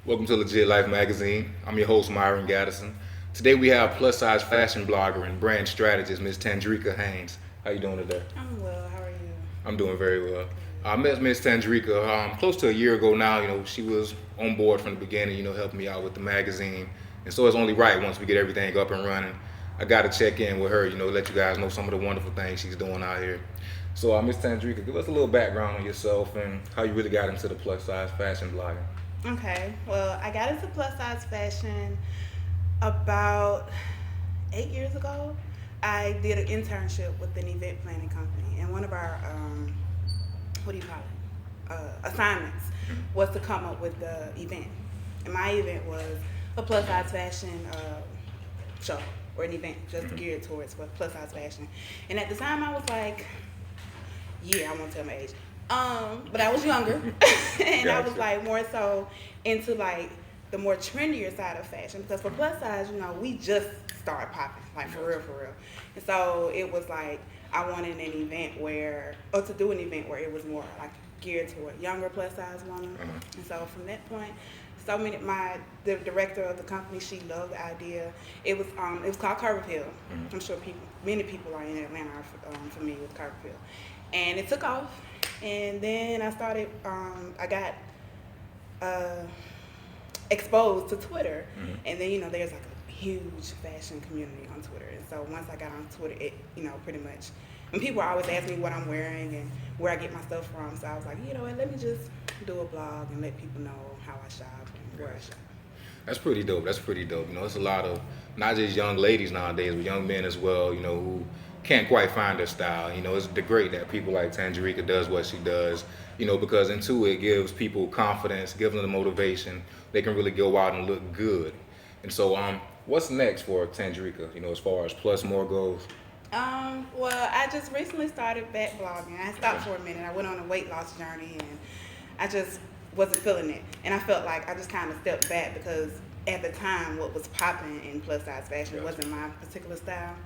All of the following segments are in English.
Welcome to Legit Life Magazine. I'm your host, Myron Gaddison. Today we have plus size fashion blogger and brand strategist, Miss Tandrika Haynes. How you doing today? I'm well. How are you? I'm doing very well. I Good. met Miss Tandrika close to a year ago now. She was on board from the beginning, helping me out with the magazine. And so it's only right once we get everything up and running. I got to check in with her, let you guys know some of the wonderful things she's doing out here. So, Miss Tandrika, give us a little background on yourself and how you really got into the plus size fashion blogging. Okay. Well, I got into plus size fashion about 8 years ago. I did an internship with an event planning company, and one of our what do you call it? Assignments was to come up with the event. And my event was a plus size fashion show or an event just geared towards plus size fashion. And at the time, I was like, yeah, I won't tell my age. But I was younger, and I was Gotcha. like more so into like the more trendier side of fashion because for plus size, we just started popping like for real, for real. And so it was like I wanted an event where, or to do an event where it was more like geared toward younger plus size women. Uh-huh. And so from that point, the director of the company, she loved the idea. It was called Curve Appeal. I'm sure many people are in Atlanta are familiar with Curve Appeal, and it took off. And then I started. I got exposed to Twitter, and then there's like a huge fashion community on Twitter. And so once I got on Twitter, it pretty much. And people always ask me what I'm wearing and where I get my stuff from. So I was like, what, let me just do a blog and let people know how I shop and where I shop. That's pretty dope. That's pretty dope. It's a lot of not just young ladies nowadays, but young men as well, who can't quite find their style. It's great that people like Tangerica does what she does, because into it gives people confidence, gives them the motivation. They can really go out and look good. And so, what's next for Tangerica, as far as plus more goes? Well, I just recently started back blogging. I stopped for a minute. I went on a weight loss journey and I just wasn't feeling it. And I felt like I just kind of stepped back because at the time what was popping in plus size fashion wasn't my particular style.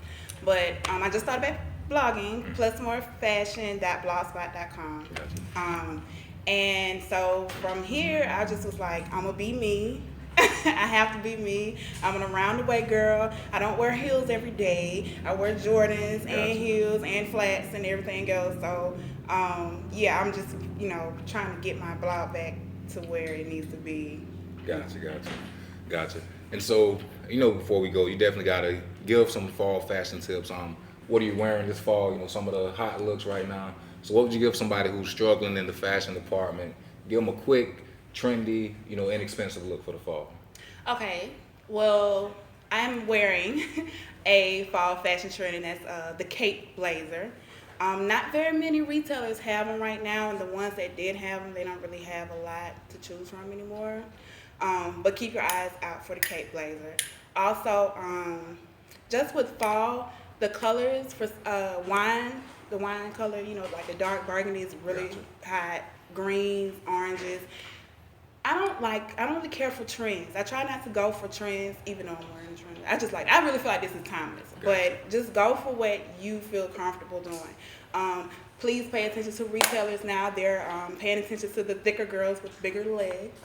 But I just started back blogging, plusmorefashion.blogspot.com. And so from here, I just was like, I'm going to be me. I have to be me. I'm an around the way girl. I don't wear heels every day. I wear Jordans and heels and flats and everything else. So, yeah, I'm just, trying to get my blog back to where it needs to be. Gotcha. And so, before we go, you definitely got to give some fall fashion tips. What are you wearing this fall? Some of the hot looks right now. So what would you give somebody who's struggling in the fashion department? Give them a quick, trendy, inexpensive look for the fall. Okay, well, I'm wearing a fall fashion trend, and that's the cape blazer. Not very many retailers have them right now, and the ones that did have them, they don't really have a lot to choose from anymore. But keep your eyes out for the cape blazer. Also, just with fall, the colors for the wine color, like the dark burgundy is really hot. Greens, oranges. I don't really care for trends. I try not to go for trends, even though I'm wearing trends. I really feel like this is timeless. But just go for what you feel comfortable doing. Please pay attention to retailers now. They're paying attention to the thicker girls with bigger legs.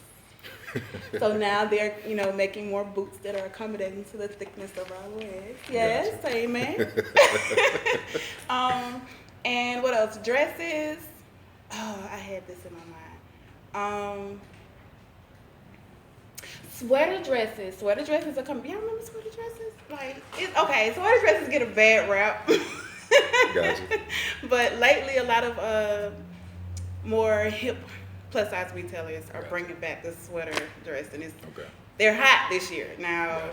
So now they're, making more boots that are accommodating to the thickness of our legs. Yes, amen. And what else? Dresses. Oh, I had this in my mind. Sweater dresses. Sweater dresses are coming. Y'all remember sweater dresses? Sweater dresses get a bad rap. Gotcha. But lately, a lot of more hip plus size retailers are bringing back the sweater dress, and they're hot this year. Now,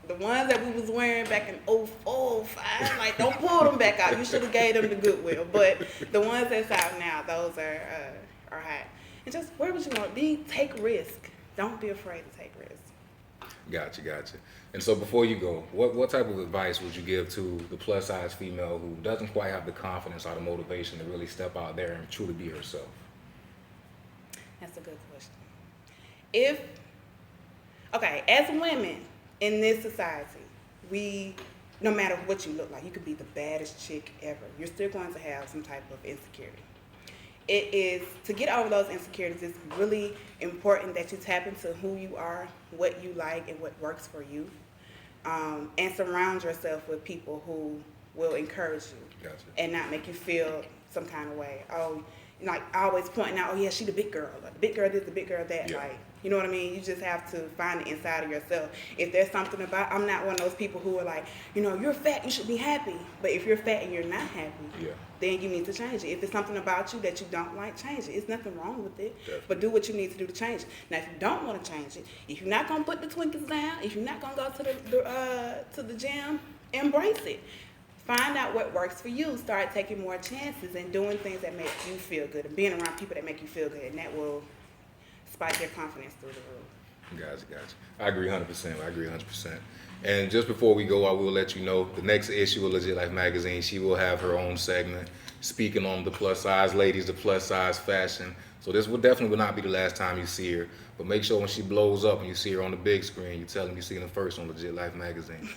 the ones that we was wearing back in 04, 05, like don't pull them back out. You should have gave them to Goodwill. But the ones that's out now, those are hot. And just where would you want to be? Take risk. Don't be afraid to take risks. Gotcha. And so before you go, what type of advice would you give to the plus size female who doesn't quite have the confidence or the motivation to really step out there and truly be herself? That's a good question. As women in this society, no matter what you look like, you could be the baddest chick ever. You're still going to have some type of insecurity. it is to get over those insecurities. It's really important that you tap into who you are, what you like, and what works for you, and surround yourself with people who will encourage you Gotcha. and not make you feel some kind of way. Oh, like always pointing out, oh yeah, she the big girl, or the big girl this, the big girl that. Yeah. Like, you know what I mean? You just have to find it inside of yourself. If there's something about, I'm not one of those people who are like, you know, you're fat, you should be happy. But if you're fat and you're not happy, Yeah. then you need to change it. If it's something about you that you don't like, change it. It's nothing wrong with it. Definitely. But do what you need to do to change it. Now, if you don't want to change it, if you're not gonna put the Twinkies down, if you're not gonna go to the gym, embrace it. Find out what works for you. Start taking more chances and doing things that make you feel good, and being around people that make you feel good, and that will spike your confidence through the roof. Gotcha. I agree 100%. And just before we go, I will let you know the next issue of Legit Life Magazine, she will have her own segment speaking on the plus size ladies, the plus size fashion. So this will definitely not be the last time you see her. But make sure when she blows up and you see her on the big screen, you tell them you seen her first on Legit Life Magazine.